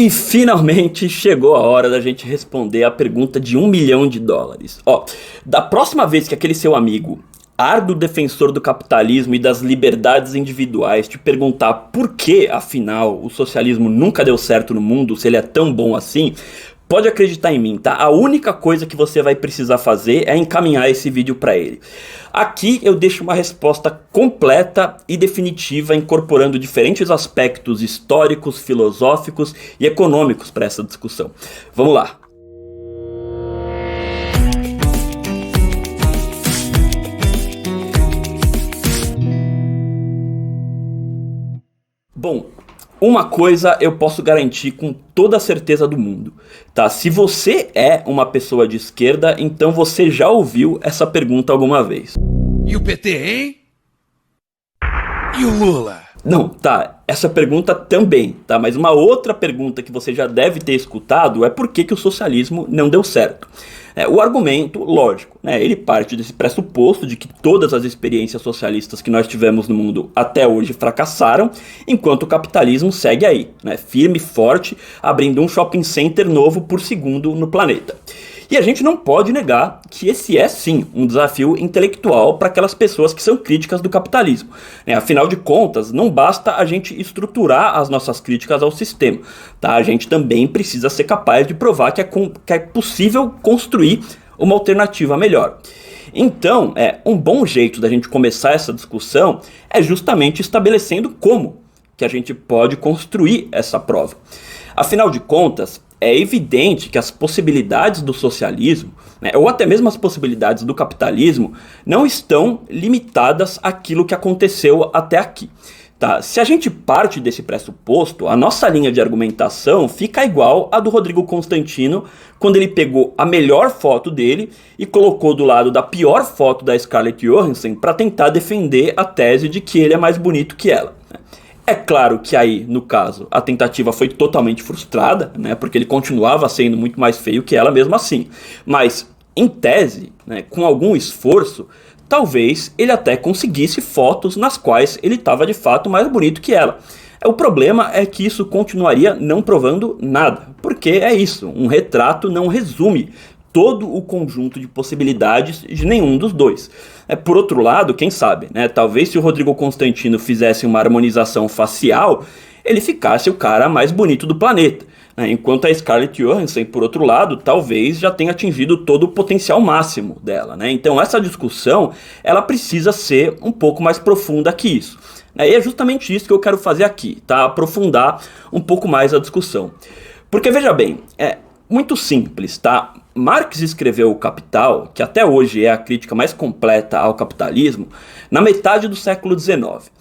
E finalmente chegou a hora da gente responder a pergunta de US$ 1.000.000. Ó, da próxima vez que aquele seu amigo, árduo defensor do capitalismo e das liberdades individuais, te perguntar por que, afinal, o socialismo nunca deu certo no mundo, se ele é tão bom assim, pode acreditar em mim, tá? A única coisa que você vai precisar fazer é encaminhar esse vídeo para ele. Aqui eu deixo uma resposta completa e definitiva, incorporando diferentes aspectos históricos, filosóficos e econômicos para essa discussão. Vamos lá! Bom, uma coisa eu posso garantir com toda a certeza do mundo, tá? Se você é uma pessoa de esquerda, então você já ouviu essa pergunta alguma vez. E o PT, hein? E o Lula? Não, tá, essa pergunta também, tá? Mas uma outra pergunta que você já deve ter escutado é por que o socialismo não deu certo. O argumento, lógico, né, ele parte desse pressuposto de que todas as experiências socialistas que nós tivemos no mundo até hoje fracassaram, enquanto o capitalismo segue aí, né, firme e forte, abrindo um shopping center novo por segundo no planeta. E a gente não pode negar que esse é sim um desafio intelectual para aquelas pessoas que são críticas do capitalismo. Afinal de contas, não basta a gente estruturar as nossas críticas ao sistema, tá? A gente também precisa ser capaz de provar que é possível construir uma alternativa melhor. Então, um bom jeito da gente começar essa discussão é justamente estabelecendo como que a gente pode construir essa prova. Afinal de contas, é evidente que as possibilidades do socialismo, né, ou até mesmo as possibilidades do capitalismo, não estão limitadas àquilo que aconteceu até aqui. Tá? Se a gente parte desse pressuposto, a nossa linha de argumentação fica igual à do Rodrigo Constantino, quando ele pegou a melhor foto dele e colocou do lado da pior foto da Scarlett Johansson para tentar defender a tese de que ele é mais bonito que ela. É claro que aí, no caso, a tentativa foi totalmente frustrada, né, porque ele continuava sendo muito mais feio que ela mesmo assim. Mas, em tese, né, com algum esforço, talvez ele até conseguisse fotos nas quais ele estava de fato mais bonito que ela. O problema é que isso continuaria não provando nada, porque é isso, um retrato não resume todo o conjunto de possibilidades de nenhum dos dois. Por outro lado, quem sabe, né? Talvez se o Rodrigo Constantino fizesse uma harmonização facial, ele ficasse o cara mais bonito do planeta. Enquanto a Scarlett Johansson, por outro lado, talvez já tenha atingido todo o potencial máximo dela, né? Então essa discussão, ela precisa ser um pouco mais profunda que isso. E é justamente isso que eu quero fazer aqui, tá? Aprofundar um pouco mais a discussão. Porque veja bem, é muito simples, tá? Marx escreveu O Capital, que até hoje é a crítica mais completa ao capitalismo, na metade do século XIX.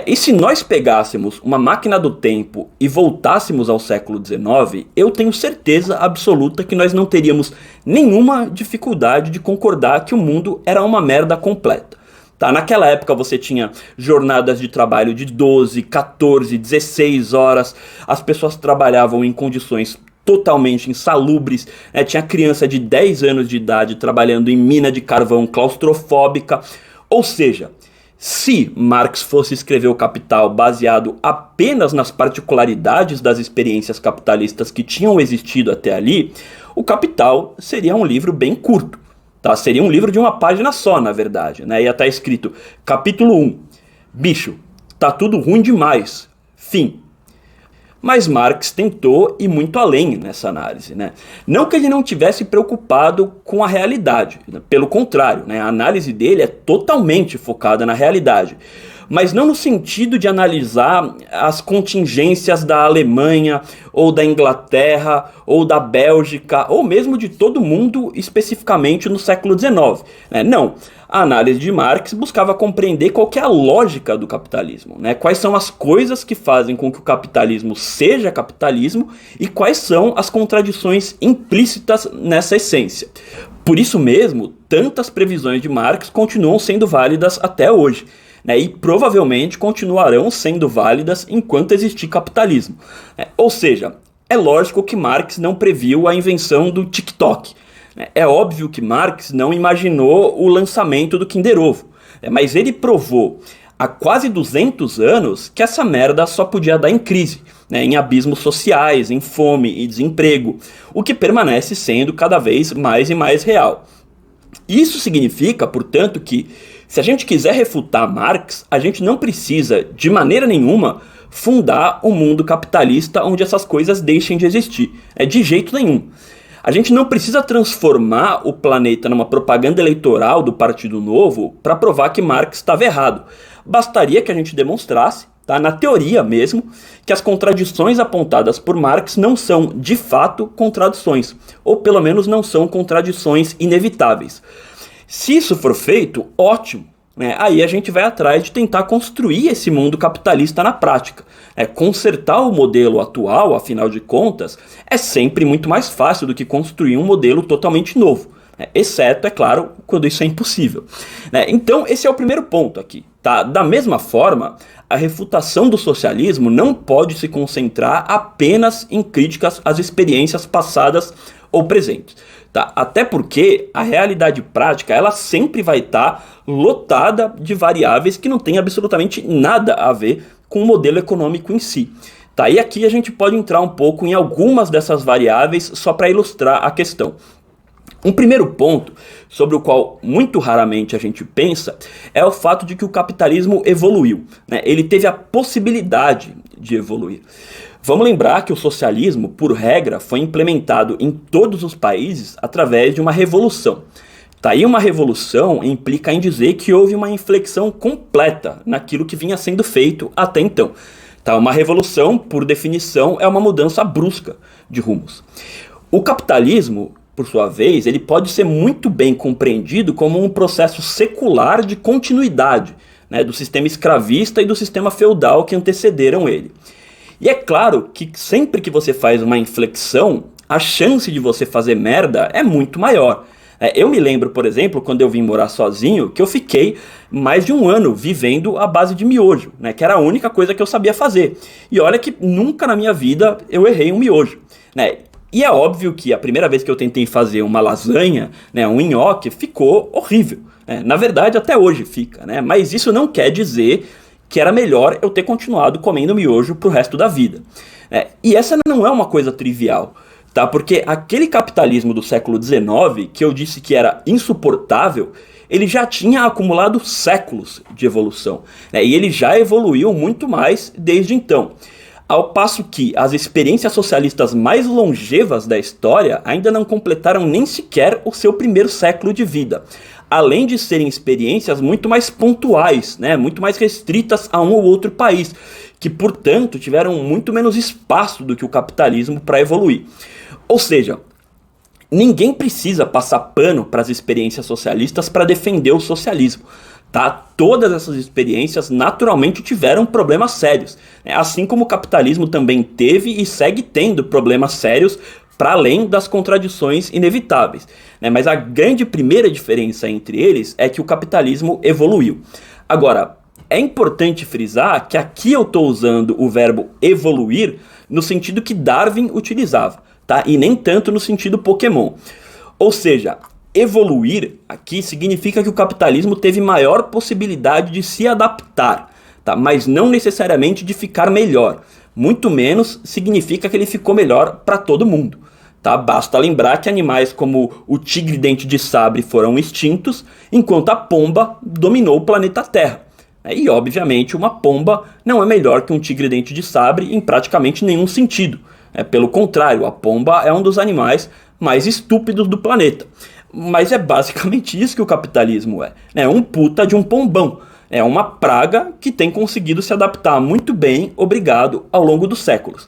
E se nós pegássemos uma máquina do tempo e voltássemos ao século XIX, eu tenho certeza absoluta que nós não teríamos nenhuma dificuldade de concordar que o mundo era uma merda completa. Tá, naquela época você tinha jornadas de trabalho de 12, 14, 16 horas, as pessoas trabalhavam em condições totalmente insalubres, tinha criança de 10 anos de idade trabalhando em mina de carvão claustrofóbica. Ou seja, se Marx fosse escrever O Capital baseado apenas nas particularidades das experiências capitalistas que tinham existido até ali, O Capital seria um livro bem curto. Tá? Seria um livro de uma página só, na verdade. Ia estar escrito, capítulo 1, bicho, tá tudo ruim demais, fim. Mas Marx tentou ir muito além nessa análise, né? Não que ele não tivesse preocupado com a realidade, pelo contrário, né? A análise dele é totalmente focada na realidade. Mas não no sentido de analisar as contingências da Alemanha, ou da Inglaterra, ou da Bélgica, ou mesmo de todo mundo especificamente no século XIX. Não, a análise de Marx buscava compreender qual que é a lógica do capitalismo, né? Quais são as coisas que fazem com que o capitalismo seja capitalismo e quais são as contradições implícitas nessa essência. Por isso mesmo, tantas previsões de Marx continuam sendo válidas até hoje. E provavelmente continuarão sendo válidas enquanto existir capitalismo. Ou seja, é lógico que Marx não previu a invenção do TikTok. É óbvio que Marx não imaginou o lançamento do Kinder Ovo. Mas ele provou há quase 200 anos que essa merda só podia dar em crise, né, em abismos sociais, em fome e desemprego, o que permanece sendo cada vez mais e mais real. Isso significa, portanto, que se a gente quiser refutar Marx, a gente não precisa, de maneira nenhuma, fundar um mundo capitalista onde essas coisas deixem de existir. De jeito nenhum. A gente não precisa transformar o planeta numa propaganda eleitoral do Partido Novo para provar que Marx estava errado. Bastaria que a gente demonstrasse, tá, na teoria mesmo, que as contradições apontadas por Marx não são, de fato, contradições, ou pelo menos não são contradições inevitáveis. Se isso for feito, ótimo. Aí a gente vai atrás de tentar construir esse mundo capitalista na prática. Consertar o modelo atual, afinal de contas, é sempre muito mais fácil do que construir um modelo totalmente novo. Exceto, é claro, quando isso é impossível. Então, esse é o primeiro ponto aqui. Tá? Da mesma forma, a refutação do socialismo não pode se concentrar apenas em críticas às experiências passadas ou presentes. Tá? Até porque a realidade prática ela sempre vai estar lotada de variáveis que não têm absolutamente nada a ver com o modelo econômico em si. Tá? E aqui a gente pode entrar um pouco em algumas dessas variáveis só para ilustrar a questão. Um primeiro ponto, sobre o qual muito raramente a gente pensa, é o fato de que o capitalismo evoluiu. Ele teve a possibilidade de evoluir. Vamos lembrar que o socialismo, por regra, foi implementado em todos os países através de uma revolução. Tá, e uma revolução implica em dizer que houve uma inflexão completa naquilo que vinha sendo feito até então. Tá, uma revolução, por definição, é uma mudança brusca de rumos. O capitalismo, por sua vez, ele pode ser muito bem compreendido como um processo secular de continuidade, né, do sistema escravista e do sistema feudal que antecederam ele. E é claro que sempre que você faz uma inflexão, a chance de você fazer merda é muito maior. Eu me lembro, por exemplo, quando eu vim morar sozinho, que eu fiquei mais de um ano vivendo à base de miojo, né, que era a única coisa que eu sabia fazer. E olha que nunca na minha vida eu errei um miojo, né? E é óbvio que a primeira vez que eu tentei fazer uma lasanha, né, um nhoque, ficou horrível. Na verdade, até hoje fica, né? Mas isso não quer dizer que era melhor eu ter continuado comendo miojo pro resto da vida. E essa não é uma coisa trivial, tá? Porque aquele capitalismo do século XIX, que eu disse que era insuportável, ele já tinha acumulado séculos de evolução, né? E ele já evoluiu muito mais desde então. Ao passo que as experiências socialistas mais longevas da história ainda não completaram nem sequer o seu primeiro século de vida. Além de serem experiências muito mais pontuais, né, muito mais restritas a um ou outro país, que, portanto, tiveram muito menos espaço do que o capitalismo para evoluir. Ou seja, ninguém precisa passar pano para as experiências socialistas para defender o socialismo. Tá? Todas essas experiências naturalmente tiveram problemas sérios, né? Assim como o capitalismo também teve e segue tendo problemas sérios para além das contradições inevitáveis, né? Mas a grande primeira diferença entre eles é que o capitalismo evoluiu. Agora, é importante frisar que aqui eu estou usando o verbo evoluir no sentido que Darwin utilizava, tá? E nem tanto no sentido Pokémon. Ou seja, evoluir aqui significa que o capitalismo teve maior possibilidade de se adaptar, tá? Mas não necessariamente de ficar melhor. Muito menos significa que ele ficou melhor para todo mundo. Tá? Basta lembrar que animais como o tigre-dente de sabre foram extintos, enquanto a pomba dominou o planeta Terra. E, obviamente, uma pomba não é melhor que um tigre-dente de sabre em praticamente nenhum sentido. Pelo contrário, a pomba é um dos animais mais estúpidos do planeta. Mas é basicamente isso que o capitalismo é. É um puta de um pombão. É uma praga que tem conseguido se adaptar muito bem, obrigado, ao longo dos séculos.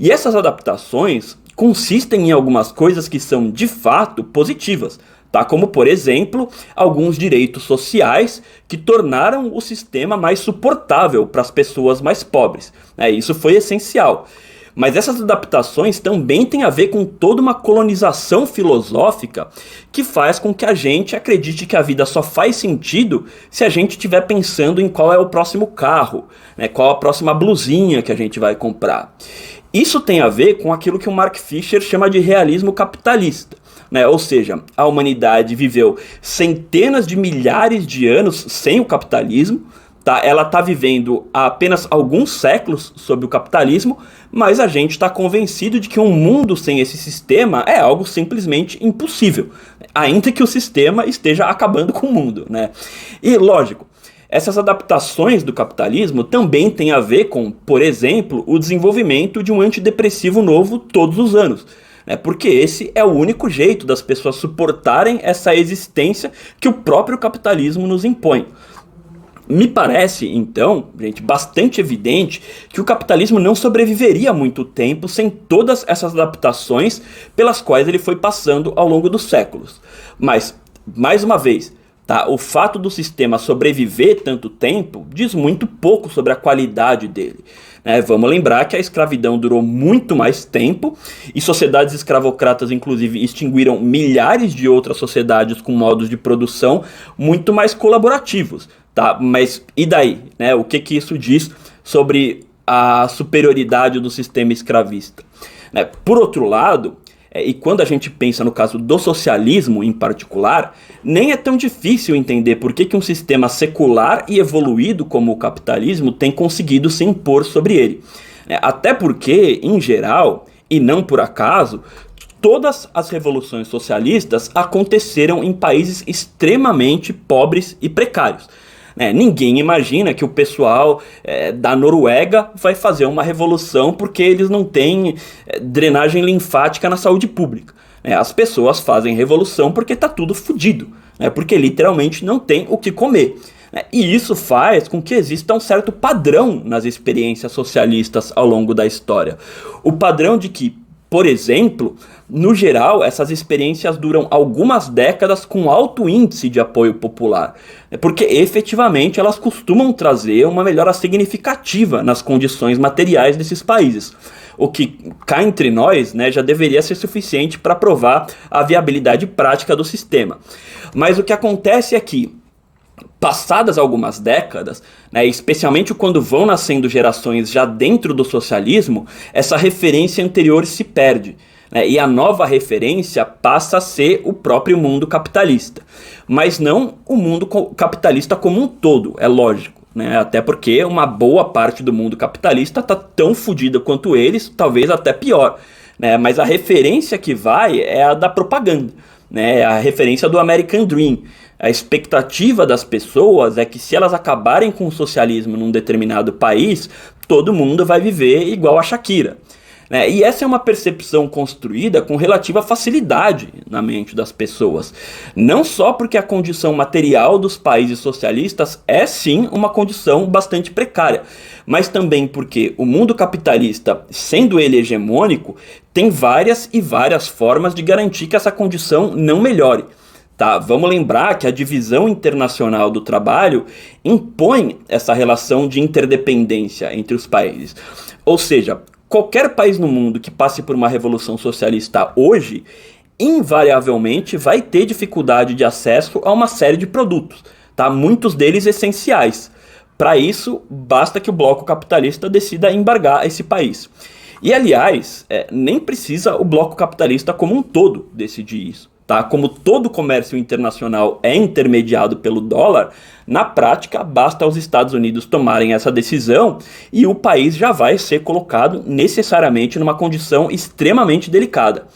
E essas adaptações consistem em algumas coisas que são de fato positivas, tá? Como, por exemplo, alguns direitos sociais que tornaram o sistema mais suportável para as pessoas mais pobres. Isso foi essencial. Mas essas adaptações também têm a ver com toda uma colonização filosófica que faz com que a gente acredite que a vida só faz sentido se a gente estiver pensando em qual é o próximo carro, né, qual a próxima blusinha que a gente vai comprar. Isso tem a ver com aquilo que o Mark Fisher chama de realismo capitalista. Ou seja, a humanidade viveu centenas de milhares de anos sem o capitalismo, tá? Ela está vivendo há apenas alguns séculos sob o capitalismo, mas a gente está convencido de que um mundo sem esse sistema é algo simplesmente impossível, ainda que o sistema esteja acabando com o mundo, né? E lógico, essas adaptações do capitalismo também têm a ver com, por exemplo, o desenvolvimento de um antidepressivo novo todos os anos, né? Porque esse é o único jeito das pessoas suportarem essa existência que o próprio capitalismo nos impõe. Me parece, então, gente, bastante evidente que o capitalismo não sobreviveria muito tempo sem todas essas adaptações pelas quais ele foi passando ao longo dos séculos. Mas, mais uma vez, tá, o fato do sistema sobreviver tanto tempo diz muito pouco sobre a qualidade dele. Vamos lembrar que a escravidão durou muito mais tempo e sociedades escravocratas, inclusive, extinguiram milhares de outras sociedades com modos de produção muito mais colaborativos. Tá, mas e daí? O que isso diz sobre a superioridade do sistema escravista? Por outro lado, e quando a gente pensa no caso do socialismo em particular, nem é tão difícil entender por que um sistema secular e evoluído como o capitalismo tem conseguido se impor sobre ele. Até porque, em geral, e não por acaso, todas as revoluções socialistas aconteceram em países extremamente pobres e precários. Ninguém imagina que o pessoal da Noruega vai fazer uma revolução porque eles não têm drenagem linfática na saúde pública. As pessoas fazem revolução porque está tudo fodido, porque literalmente não tem o que comer. E isso faz com que exista um certo padrão nas experiências socialistas ao longo da história. O padrão de que, por exemplo, no geral, essas experiências duram algumas décadas com alto índice de apoio popular, porque efetivamente elas costumam trazer uma melhora significativa nas condições materiais desses países, o que, cá entre nós, já deveria ser suficiente para provar a viabilidade prática do sistema. Mas o que acontece é que, passadas algumas décadas, especialmente quando vão nascendo gerações já dentro do socialismo, essa referência anterior se perde. E a nova referência passa a ser o próprio mundo capitalista. Mas não o mundo capitalista como um todo, é lógico. Até porque uma boa parte do mundo capitalista está tão fodida quanto eles, talvez até pior. Mas a referência que vai é a da propaganda, é a referência do American Dream. A expectativa das pessoas é que se elas acabarem com o socialismo num determinado país, todo mundo vai viver igual a Shakira. E essa é uma percepção construída com relativa facilidade na mente das pessoas. Não só porque a condição material dos países socialistas é sim uma condição bastante precária, mas também porque o mundo capitalista, sendo ele hegemônico, tem várias e várias formas de garantir que essa condição não melhore. Tá, vamos lembrar que a divisão internacional do trabalho impõe essa relação de interdependência entre os países. Ou seja, qualquer país no mundo que passe por uma revolução socialista hoje, invariavelmente vai ter dificuldade de acesso a uma série de produtos, tá? Muitos deles essenciais. Para isso, basta que o bloco capitalista decida embargar esse país. E, aliás, nem precisa o bloco capitalista como um todo decidir isso. Tá? Como todo comércio internacional é intermediado pelo dólar, na prática basta os Estados Unidos tomarem essa decisão e o país já vai ser colocado necessariamente numa condição extremamente delicada.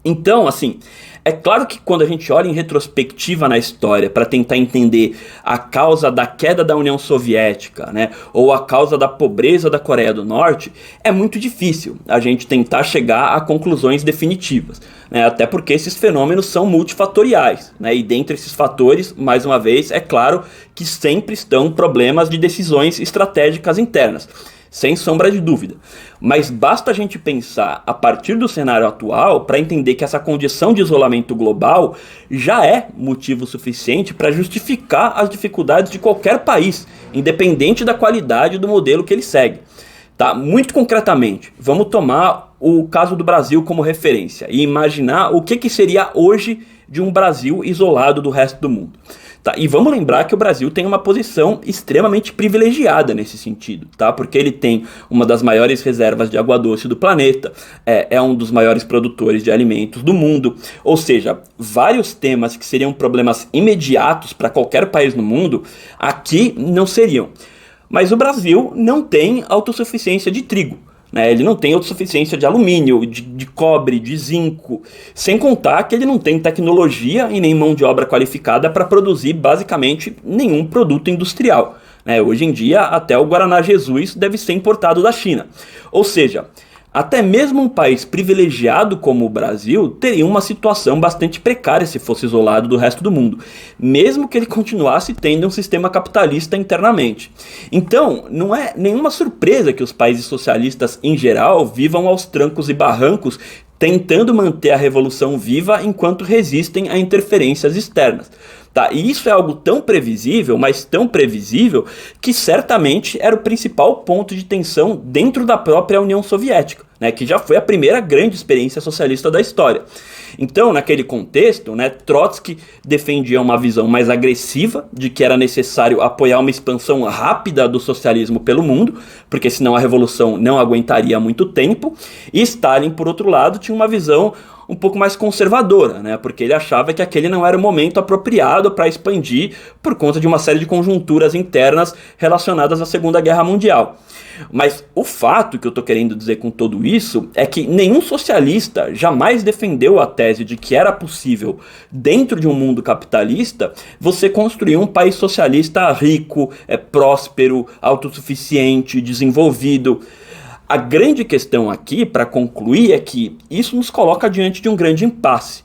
Então, assim, é claro que quando a gente olha em retrospectiva na história para tentar entender a causa da queda da União Soviética, ou a causa da pobreza da Coreia do Norte, é muito difícil a gente tentar chegar a conclusões definitivas. Até porque esses fenômenos são multifatoriais, e dentre esses fatores, mais uma vez, é claro que sempre estão problemas de decisões estratégicas internas, sem sombra de dúvida. Mas basta a gente pensar a partir do cenário atual para entender que essa condição de isolamento global já é motivo suficiente para justificar as dificuldades de qualquer país, independente da qualidade do modelo que ele segue. Tá? Muito concretamente, vamos tomar o caso do Brasil como referência e imaginar o que seria hoje de um Brasil isolado do resto do mundo. Tá? E vamos lembrar que o Brasil tem uma posição extremamente privilegiada nesse sentido, tá? Porque ele tem uma das maiores reservas de água doce do planeta, é um dos maiores produtores de alimentos do mundo, ou seja, vários temas que seriam problemas imediatos para qualquer país no mundo, aqui não seriam. Mas o Brasil não tem autossuficiência de trigo. Ele não tem autossuficiência de alumínio, de cobre, de zinco, sem contar que ele não tem tecnologia e nem mão de obra qualificada para produzir basicamente nenhum produto industrial. Hoje em dia, até o Guaraná Jesus deve ser importado da China. Ou seja, até mesmo um país privilegiado como o Brasil teria uma situação bastante precária se fosse isolado do resto do mundo, mesmo que ele continuasse tendo um sistema capitalista internamente. Então, não é nenhuma surpresa que os países socialistas em geral vivam aos trancos e barrancos tentando manter a revolução viva enquanto resistem a interferências externas. Tá? E isso é algo tão previsível, mas tão previsível, que certamente era o principal ponto de tensão dentro da própria União Soviética, que já foi a primeira grande experiência socialista da história. Então, naquele contexto, Trotsky defendia uma visão mais agressiva de que era necessário apoiar uma expansão rápida do socialismo pelo mundo, porque senão a revolução não aguentaria muito tempo, e Stalin, por outro lado, tinha uma visão um pouco mais conservadora, porque ele achava que aquele não era o momento apropriado para expandir por conta de uma série de conjunturas internas relacionadas à Segunda Guerra Mundial. Mas o fato que eu estou querendo dizer com tudo isso é que nenhum socialista jamais defendeu a tese de que era possível, dentro de um mundo capitalista, você construir um país socialista rico, próspero, autossuficiente, desenvolvido. A grande questão aqui, para concluir, é que isso nos coloca diante de um grande impasse.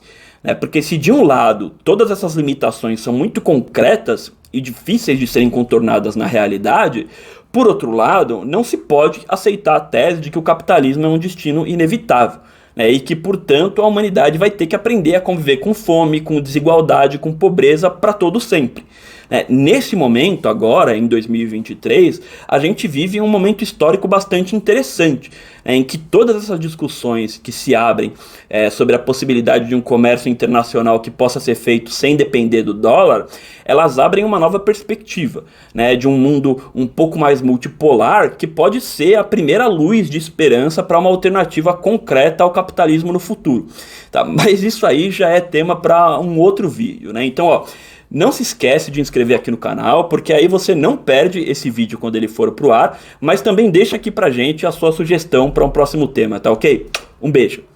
Porque se de um lado todas essas limitações são muito concretas e difíceis de serem contornadas na realidade, por outro lado, não se pode aceitar a tese de que o capitalismo é um destino inevitável. E que, portanto, a humanidade vai ter que aprender a conviver com fome, com desigualdade, com pobreza para todo sempre. Nesse momento, agora, em 2023, a gente vive um momento histórico bastante interessante, em que todas essas discussões que se abrem sobre a possibilidade de um comércio internacional que possa ser feito sem depender do dólar, elas abrem uma nova perspectiva, de um mundo um pouco mais multipolar, que pode ser a primeira luz de esperança para uma alternativa concreta ao capitalismo no futuro. Tá? Mas isso aí já é tema para um outro vídeo. Então, não se esquece de inscrever aqui no canal, porque aí você não perde esse vídeo quando ele for pro ar, mas também deixa aqui pra gente a sua sugestão para um próximo tema, tá ok? Um beijo!